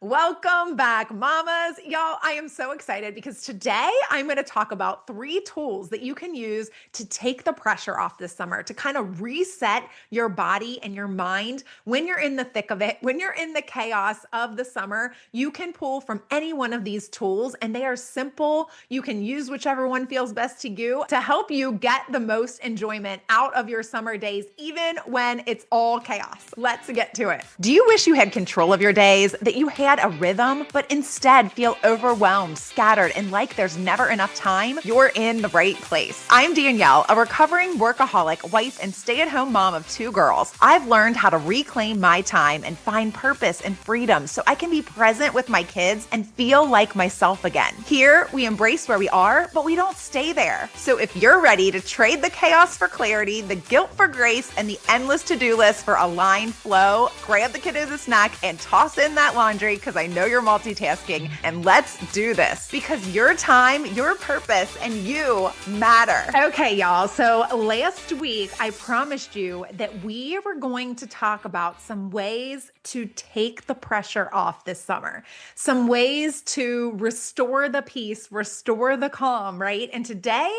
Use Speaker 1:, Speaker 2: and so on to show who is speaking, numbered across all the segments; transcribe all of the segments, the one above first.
Speaker 1: Welcome back, mamas. Y'all, I am so excited because today I'm going to talk about 3 tools that you can use to take the pressure off this summer, to kind of reset your body and your mind when you're in the thick of it, when you're in the chaos of the summer. You can pull from any one of these tools, and they are simple. You can use whichever one feels best to you to help you get the most enjoyment out of your summer days, even when it's all chaos. Let's get to it. Do you wish you had control of your days, that you had a rhythm, but instead feel overwhelmed, scattered, and like there's never enough time? You're in the right place. I'm Danielle, a recovering workaholic, wife, and stay-at-home mom of 2 girls. I've learned how to reclaim my time and find purpose and freedom so I can be present with my kids and feel like myself again. Here, we embrace where we are, but we don't stay there. So if you're ready to trade the chaos for clarity, the guilt for grace, and the endless to-do list for aligned flow, grab the kiddos a snack and toss in that laundry because I know you're multitasking, and let's do this because your time, your purpose, and you matter. Okay, y'all. So last week, I promised you that we were going to talk about some ways to take the pressure off this summer, some ways to restore the peace, restore the calm, right? And today,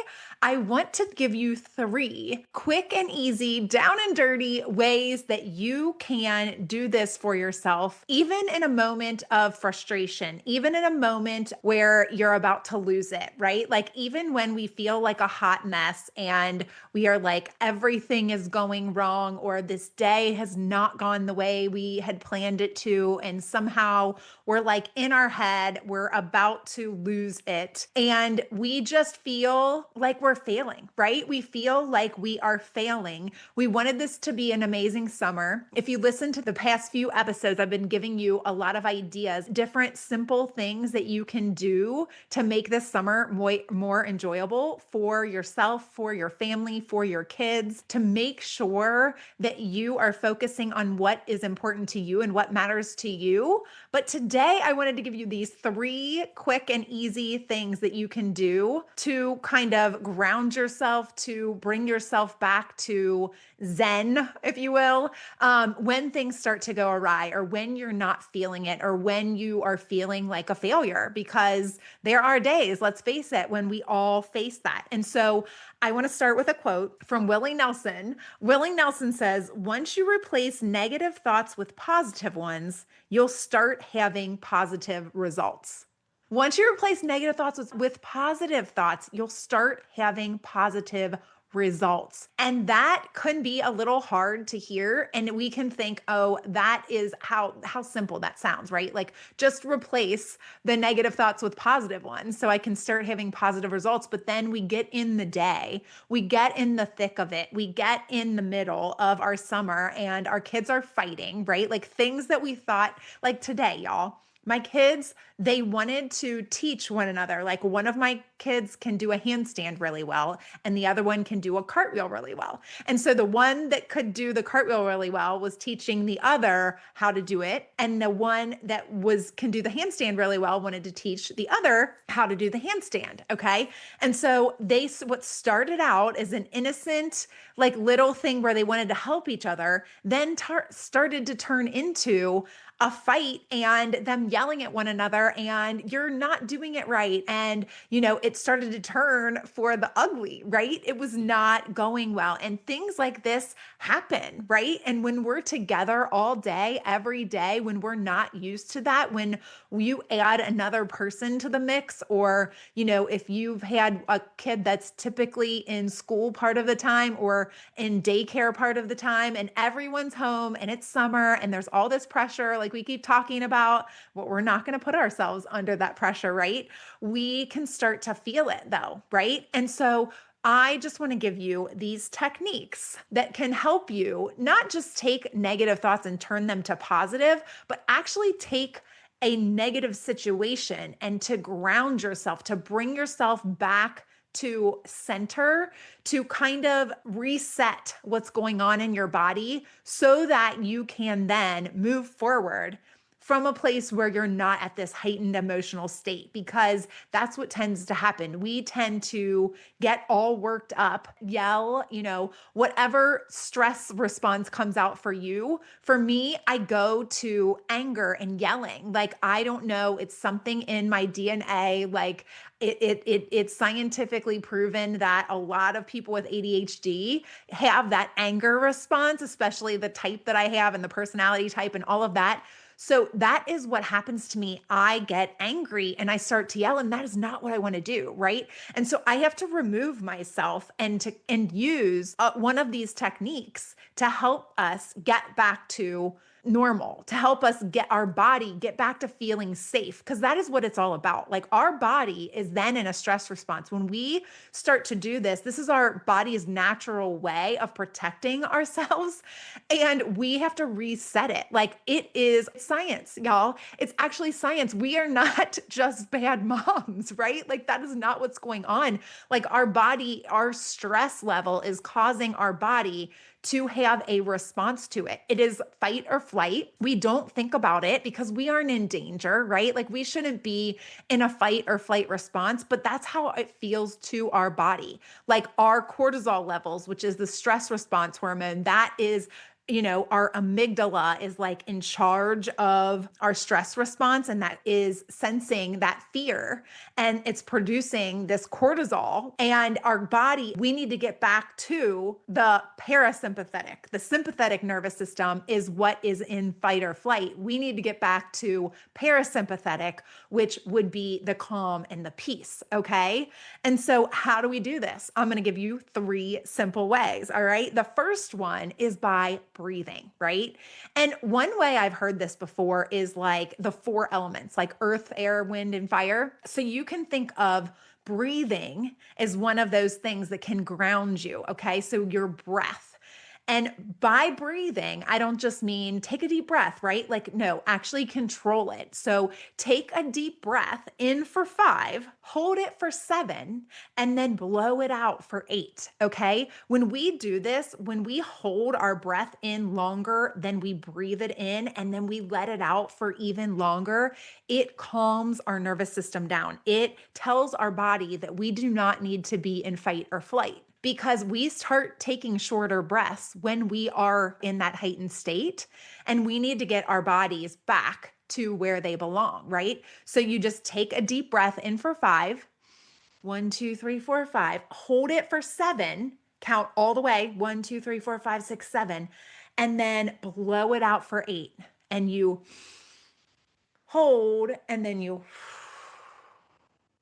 Speaker 1: I want to give you 3 quick and easy, down and dirty ways that you can do this for yourself, even in a moment of frustration, even in a moment where you're about to lose it, right? Like, even when we feel like a hot mess and we are like, everything is going wrong, or this day has not gone the way we had planned it to, and somehow we're like in our head, we're about to lose it. And we just feel like we're failing, right? We feel like we are failing. We wanted this to be an amazing summer. If you listen to the past few episodes, I've been giving you a lot of ideas, different simple things that you can do to make this summer more enjoyable for yourself, for your family, for your kids, to make sure that you are focusing on what is important to you and what matters to you. But today I wanted to give you these 3 quick and easy things that you can do to kind of ground yourself, to bring yourself back to Zen, if you will, when things start to go awry, or when you're not feeling it, or when you are feeling like a failure, because there are days, let's face it, when we all face that. And so I want to start with a quote from Willie Nelson. Willie Nelson says, "Once you replace negative thoughts with positive ones, you'll start having positive results." Once you replace negative thoughts with positive thoughts, you'll start having positive results. And that can be a little hard to hear. And we can think, oh, that is how simple that sounds, right? Like, just replace the negative thoughts with positive ones so I can start having positive results. But then we get in the day, we get in the thick of it, we get in the middle of our summer, and our kids are fighting, right? Like, things that we thought, like today, y'all. My kids, they wanted to teach one another. Like, one of my kids can do a handstand really well, and the other one can do a cartwheel really well. And so the one that could do the cartwheel really well was teaching the other how to do it. And the one that can do the handstand really well wanted to teach the other how to do the handstand. Okay. And so what started out as an innocent, like, little thing where they wanted to help each other, then started to turn into a fight and them yelling at one another, and you're not doing it right. And, it started to turn for the ugly, right? It was not going well. And things like this happen, right? And when we're together all day, every day, when we're not used to that, when you add another person to the mix, or, if you've had a kid that's typically in school part of the time or in daycare part of the time, and everyone's home and it's summer and there's all this pressure, like we keep talking about, but we're not going to put ourselves under that pressure, right? We can start to feel it though, right? And so I just want to give you these techniques that can help you not just take negative thoughts and turn them to positive, but actually take a negative situation and to ground yourself, to bring yourself back to center, to kind of reset what's going on in your body so that you can then move forward from a place where you're not at this heightened emotional state, because that's what tends to happen. We tend to get all worked up, yell, whatever stress response comes out for you. For me, I go to anger and yelling. Like, I don't know, it's something in my DNA. Like, it's scientifically proven that a lot of people with ADHD have that anger response, especially the type that I have and the personality type and all of that. So that is what happens to me. I get angry and I start to yell, and that is not what I want to do, right? And so I have to remove myself and use one of these techniques to help us get back to normal, to help us get our body get back to feeling safe, because that is what it's all about. Like, our body is then in a stress response. When we start to do this, this is our body's natural way of protecting ourselves, and we have to reset it. Like, it is science, y'all. It's actually science. We are not just bad moms, right? Like, that is not what's going on. Like, our body, our stress level is causing our body to have a response to it. It is fight or flight. We don't think about it because we aren't in danger, right? Like, we shouldn't be in a fight or flight response, but that's how it feels to our body. Like, our cortisol levels, which is the stress response hormone, that is, our amygdala is like in charge of our stress response, and that is sensing that fear, and it's producing this cortisol. And our body, we need to get back to the parasympathetic. The sympathetic nervous system is what is in fight or flight. We need to get back to parasympathetic, which would be the calm and the peace. Okay. And so, how do we do this? I'm going to give you 3 simple ways. All right. The first one is by breathing, right? And one way I've heard this before is like the 4 elements, like earth, air, wind, and fire. So you can think of breathing as one of those things that can ground you. Okay. So your breath. And by breathing, I don't just mean take a deep breath, right? Like, no, actually control it. So take a deep breath in for 5, hold it for 7, and then blow it out for 8. Okay. When we do this, when we hold our breath in longer than we breathe it in, and then we let it out for even longer, it calms our nervous system down. It tells our body that we do not need to be in fight or flight, because we start taking shorter breaths when we are in that heightened state, and we need to get our bodies back to where they belong, right? So you just take a deep breath in for 5, 1, 2, 3, 4, 5, hold it for 7, count all the way, 1, 2, 3, 4, 5, 6, 7, and then blow it out for 8. And you hold, and then you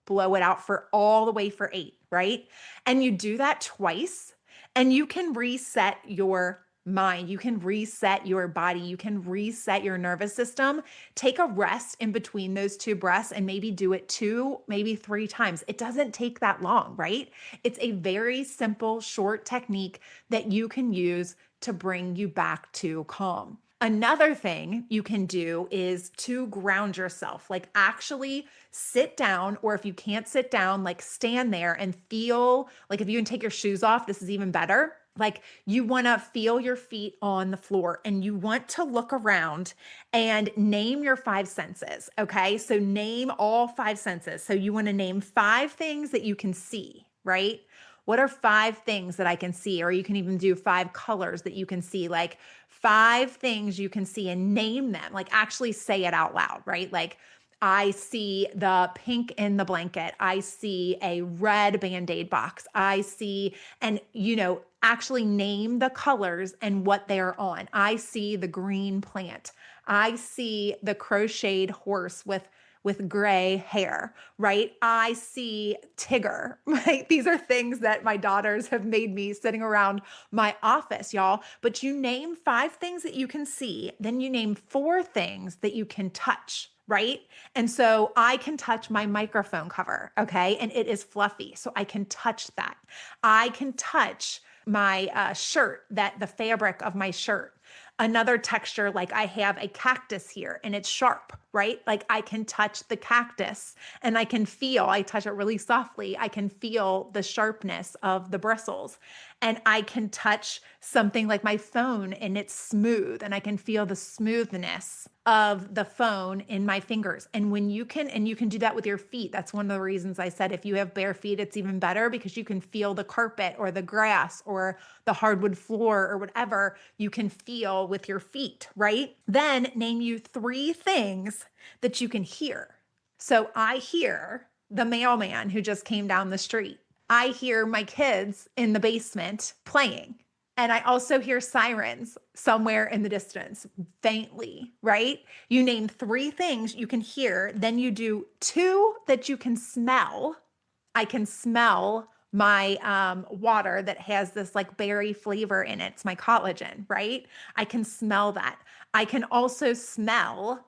Speaker 1: blow it out for all the way for 8, right? And you do that twice, and you can reset your mind. You can reset your body. You can reset your nervous system. Take a rest in between those 2 breaths and maybe do it 2, maybe 3 times. It doesn't take that long, right? It's a very simple, short technique that you can use to bring you back to calm. Another thing you can do is to ground yourself, like actually sit down, or if you can't sit down, like stand there and feel like, if you can take your shoes off, this is even better. Like, you want to feel your feet on the floor, and you want to look around and name your 5 senses. Okay. So name all 5 senses. So you want to name 5 things that you can see, right? What are 5 things that I can see? Or you can even do 5 colors that you can see, like 5 things you can see, and name them. Like, actually say it out loud, right? Like, I see the pink in the blanket. I see a red Band-Aid box. I see, and actually name the colors and what they're on. I see the green plant. I see the crocheted horse with gray hair, right? I see Tigger, right? These are things that my daughters have made me sitting around my office, y'all. But you name 5 things that you can see, then you name 4 things that you can touch, right? And so I can touch my microphone cover, okay? And it is fluffy, so I can touch that. I can touch my shirt, the fabric of my shirt. Another texture, like I have a cactus here and it's sharp, right? Like I can touch the cactus and I touch it really softly. I can feel the sharpness of the bristles. And I can touch something like my phone and it's smooth and I can feel the smoothness of the phone in my fingers. And you can do that with your feet. That's one of the reasons I said if you have bare feet, it's even better because you can feel the carpet or the grass or the hardwood floor or whatever you can feel with your feet, right? Then name you three things that you can hear. So I hear the mailman who just came down the street. I hear my kids in the basement playing. And I also hear sirens somewhere in the distance, faintly, right? You name three things you can hear, then you do two that you can smell. I can smell my water that has this like berry flavor in it. It's my collagen, right? I can smell that. I can also smell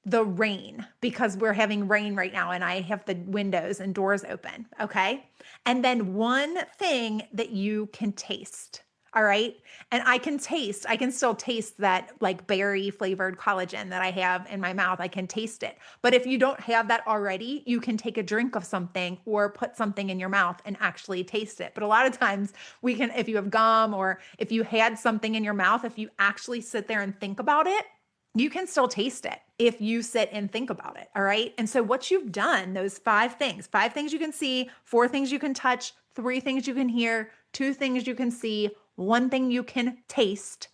Speaker 1: the rain because we're having rain right now and I have the windows and doors open. Okay. And then one thing that you can taste. All right. And I can still taste that like berry flavored collagen that I have in my mouth. I can taste it. But if you don't have that already, you can take a drink of something or put something in your mouth and actually taste it. But a lot of times we can, if you have gum or if you had something in your mouth, if you actually sit there and think about it, you can still taste it if you sit and think about it. All right. And so what you've done, those five things you can see, four things you can touch, three things you can hear, two things you can see, one thing you can taste.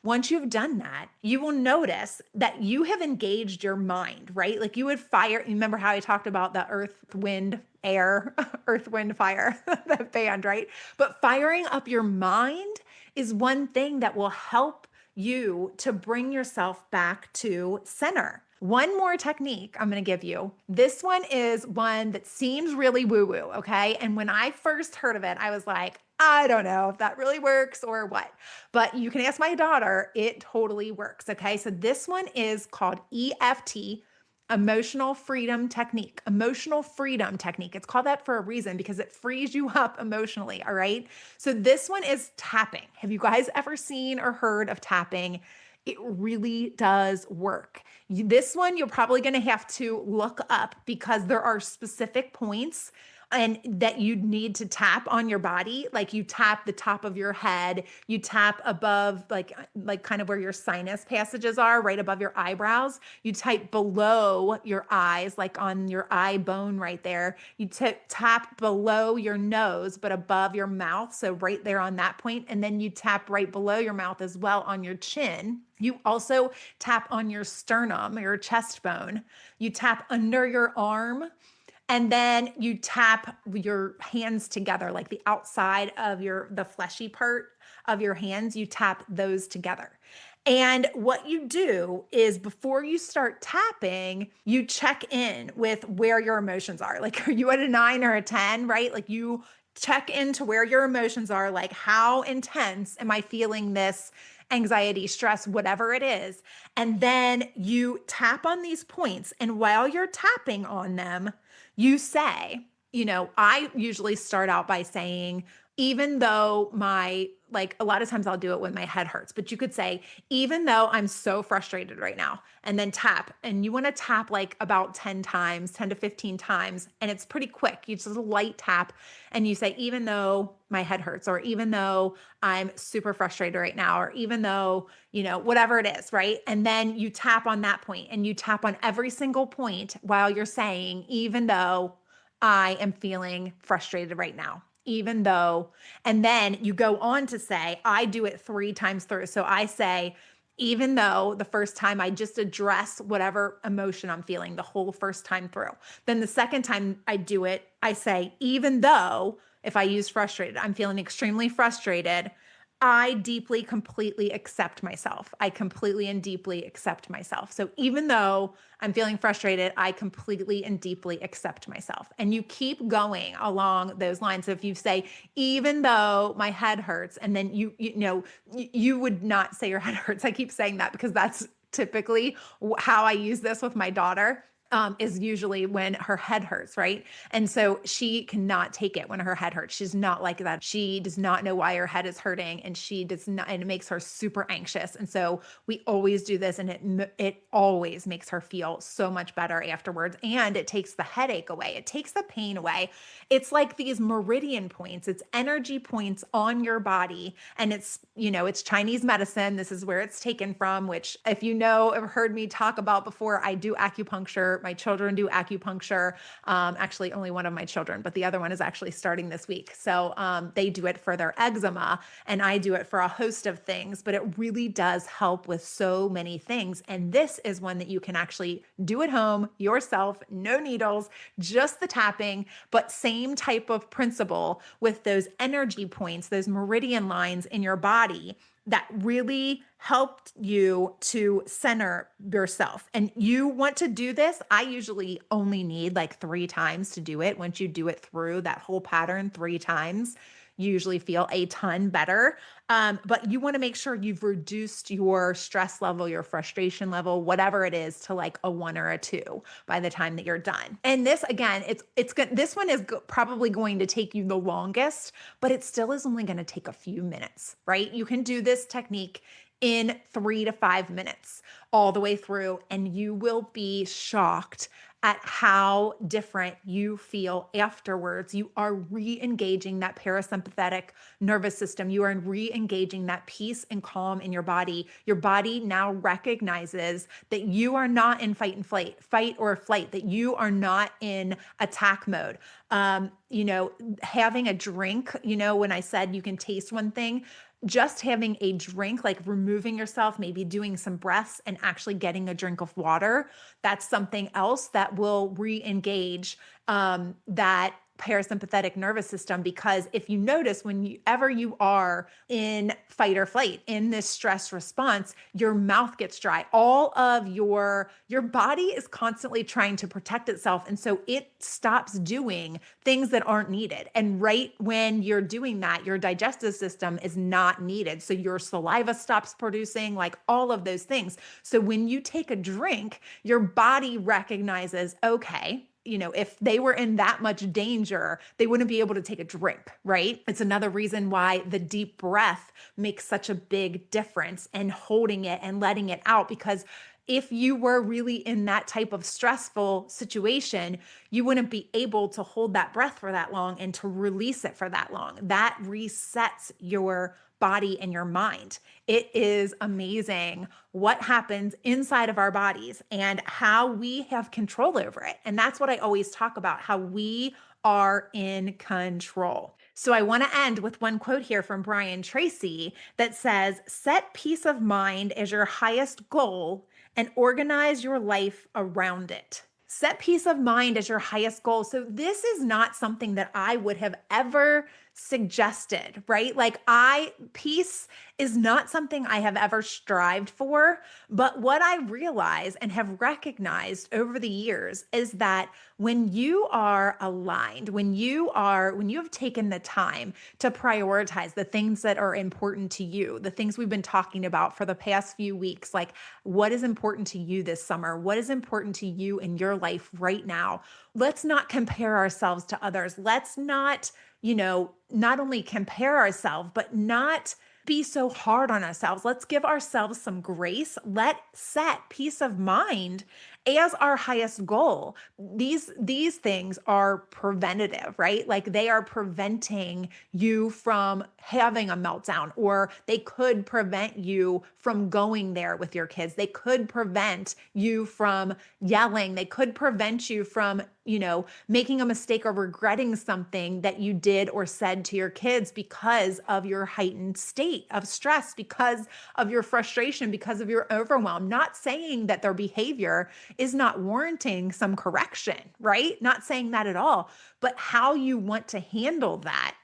Speaker 1: Once you've done that, you will notice that you have engaged your mind, right? Like you would fire. Remember how I talked about the earth, wind, air, earth, wind, fire, the band, right? But firing up your mind is one thing that will help you to bring yourself back to center. One more technique I'm going to give you. This one is one that seems really woo-woo, okay? And when I first heard of it, I was like, I don't know if that really works or what. But you can ask my daughter, it totally works, okay? So this one is called EFT, emotional freedom technique. Emotional freedom technique. It's called that for a reason because it frees you up emotionally, all right? So this one is tapping. Have you guys ever seen or heard of tapping? It really does work. This one you're probably going to have to look up because there are specific points and that you need to tap on your body. Like you tap the top of your head, you tap above like kind of where your sinus passages are, right above your eyebrows. You tap below your eyes, like on your eye bone right there. You tap below your nose, but above your mouth. So right there on that point. And then you tap right below your mouth as well on your chin. You also tap on your sternum, your chest bone. You tap under your arm. And then you tap your hands together, like the outside of the fleshy part of your hands, you tap those together. And what you do is before you start tapping, you check in with where your emotions are. Like, are you at a 9 or a 10, right? Like you check into where your emotions are, like how intense am I feeling this anxiety, stress, whatever it is. And then you tap on these points. And while you're tapping on them, you say, I usually start out by saying, even though like a lot of times I'll do it when my head hurts, but you could say, even though I'm so frustrated right now, and then tap. And you want to tap like about 10 times, 10 to 15 times. And it's pretty quick. You just a light tap and you say, even though my head hurts, or even though I'm super frustrated right now, or even though, whatever it is, right? And then you tap on that point and you tap on every single point while you're saying, even though I am feeling frustrated right now. Even though, and then you go on to say, I do it 3 times through. So I say, even though the first time I just address whatever emotion I'm feeling the whole first time through. Then the second time I do it, I say, even though if I use frustrated, I'm feeling extremely frustrated, I deeply, completely accept myself. I completely and deeply accept myself. So even though I'm feeling frustrated, I completely and deeply accept myself. And you keep going along those lines. So if you say, even though my head hurts, and then you would not say your head hurts. I keep saying that because that's typically how I use this with my daughter. is usually when her head hurts, right? And so she cannot take it when her head hurts. She's not like that. She does not know why her head is hurting, and she does not, and it makes her super anxious. And so we always do this, and it always makes her feel so much better afterwards. And it takes the headache away. It takes the pain away. It's like these meridian points. It's energy points on your body, and it's Chinese medicine. This is where it's taken from, which if you know, have heard me talk about before, I do acupuncture. My children do acupuncture. Actually, only one of my children, but the other one is actually starting this week. So they do it for their eczema, and I do it for a host of things, but it really does help with so many things. And this is one that you can actually do at home yourself, no needles, just the tapping, but same type of principle with those energy points, those meridian lines in your body that really helped you to center yourself. And you want to do this. I usually only need like 3 times to do it. Once you do it through that whole pattern 3 times, you usually feel a ton better. But you want to make sure you've reduced your stress level, your frustration level, whatever it is, to like a 1 or a 2 by the time that you're done. And this, again, it's good. This one is probably going to take you the longest, but it still is only going to take a few minutes, right? You can do this technique in 3 to 5 minutes all the way through, and you will be shocked at how different you feel afterwards. You are re-engaging that parasympathetic nervous system. You are re-engaging that peace and calm in your body. Your body now recognizes that you are not in fight or flight, that you are not in attack mode. Having a drink, when I said you can taste one thing, just having a drink, like removing yourself, maybe doing some breaths and actually getting a drink of water, that's something else that will re-engage that parasympathetic nervous system. Because if you notice, whenever you are in fight or flight, in this stress response, your mouth gets dry. All of your body is constantly trying to protect itself, and so it stops doing things that aren't needed. And right when you're doing that, your digestive system is not needed, so your saliva stops producing, like all of those things. So when you take a drink, your body recognizes, okay, if they were in that much danger, they wouldn't be able to take a drink, right? It's another reason why the deep breath makes such a big difference, and holding it and letting it out. Because if you were really in that type of stressful situation, you wouldn't be able to hold that breath for that long and to release it for that long. That resets your body and your mind. It is amazing what happens inside of our bodies and how we have control over it. And that's what I always talk about, how we are in control. So I want to end with one quote here from Brian Tracy that says, "Set peace of mind as your highest goal and organize your life around it." Set peace of mind as your highest goal. So this is not something that I would have ever suggested, right? Peace is not something I have ever strived for. But what I realize and have recognized over the years is that when you are aligned, when you have taken the time to prioritize the things that are important to you, the things we've been talking about for the past few weeks, like what is important to you this summer? What is important to you in your life right now? Let's not compare ourselves to others. Let's not, not only compare ourselves, but not be so hard on ourselves. Let's give ourselves some grace. Let's set peace of mind as our highest goal. These things are preventative, right? Like they are preventing you from having a meltdown, or they could prevent you from going there with your kids. They could prevent you from yelling. They could prevent you from, making a mistake or regretting something that you did or said to your kids because of your heightened state of stress, because of your frustration, because of your overwhelm. Not saying that their behavior is not warranting some correction, right? Not saying that at all, but how you want to handle that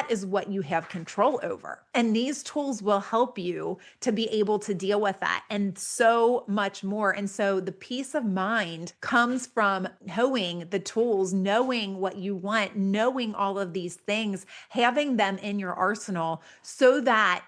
Speaker 1: is what you have control over. And these tools will help you to be able to deal with that and so much more. And so the peace of mind comes from knowing the tools, knowing what you want, knowing all of these things, having them in your arsenal so that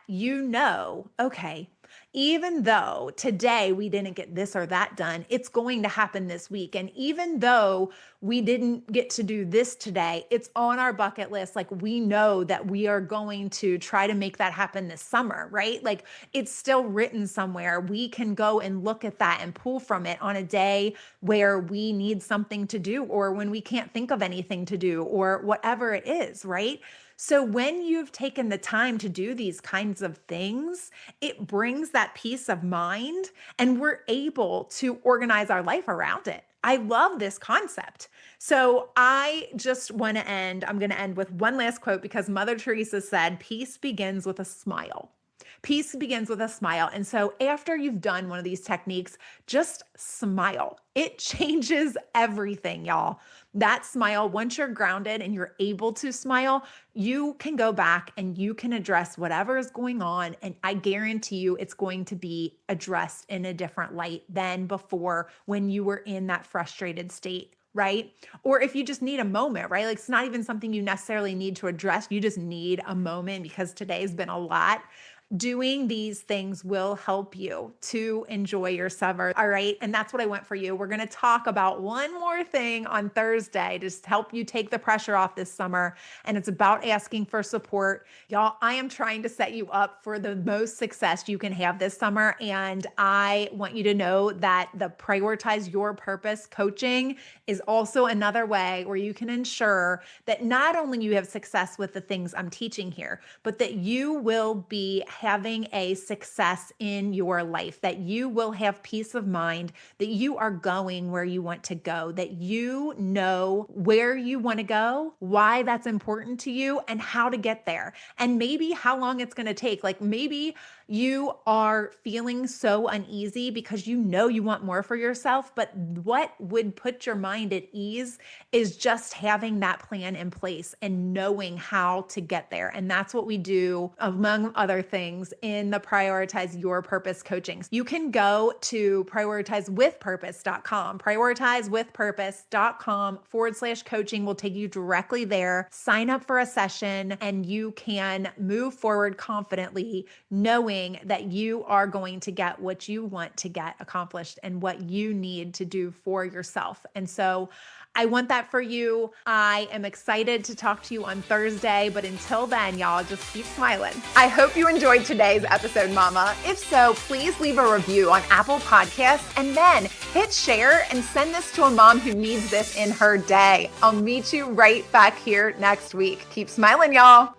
Speaker 1: okay, even though today we didn't get this or that done, it's going to happen this week. And even though we didn't get to do this today, it's on our bucket list. Like we know that we are going to try to make that happen this summer, right? Like it's still written somewhere. We can go and look at that and pull from it on a day where we need something to do or when we can't think of anything to do or whatever it is, right? So when you've taken the time to do these kinds of things, it brings that peace of mind and we're able to organize our life around it. I love this concept. So I just want to I'm going to end with one last quote because Mother Teresa said, peace begins with a smile. Peace begins with a smile. And so after you've done one of these techniques, just smile. It changes everything, y'all. That smile, once you're grounded and you're able to smile, you can go back and you can address whatever is going on. And I guarantee you it's going to be addressed in a different light than before when you were in that frustrated state. Right? Or if you just need a moment, right? Like it's not even something you necessarily need to address. You just need a moment because today's been a lot. Doing these things will help you to enjoy your summer. All right. And that's what I want for you. We're going to talk about one more thing on Thursday to just help you take the pressure off this summer. And it's about asking for support. Y'all, I am trying to set you up for the most success you can have this summer. And I want you to know that the Prioritize Your Purpose coaching is also another way where you can ensure that not only you have success with the things I'm teaching here, but that you will be having a success in your life, that you will have peace of mind, that you are going where you want to go, that you know where you want to go, why that's important to you, and how to get there, and maybe how long it's going to take. Like maybe you are feeling so uneasy because you know you want more for yourself, but what would put your mind at ease is just having that plan in place and knowing how to get there. And that's what we do, among other things, in the Prioritize Your Purpose coaching. You can go to prioritizewithpurpose.com. Prioritizewithpurpose.com/coaching will take you directly there. Sign up for a session and you can move forward confidently, knowing that you are going to get what you want to get accomplished and what you need to do for yourself. And so I want that for you. I am excited to talk to you on Thursday, but until then, y'all, just keep smiling. I hope you enjoyed today's episode, Mama. If so, please leave a review on Apple Podcasts and then hit share and send this to a mom who needs this in her day. I'll meet you right back here next week. Keep smiling, y'all.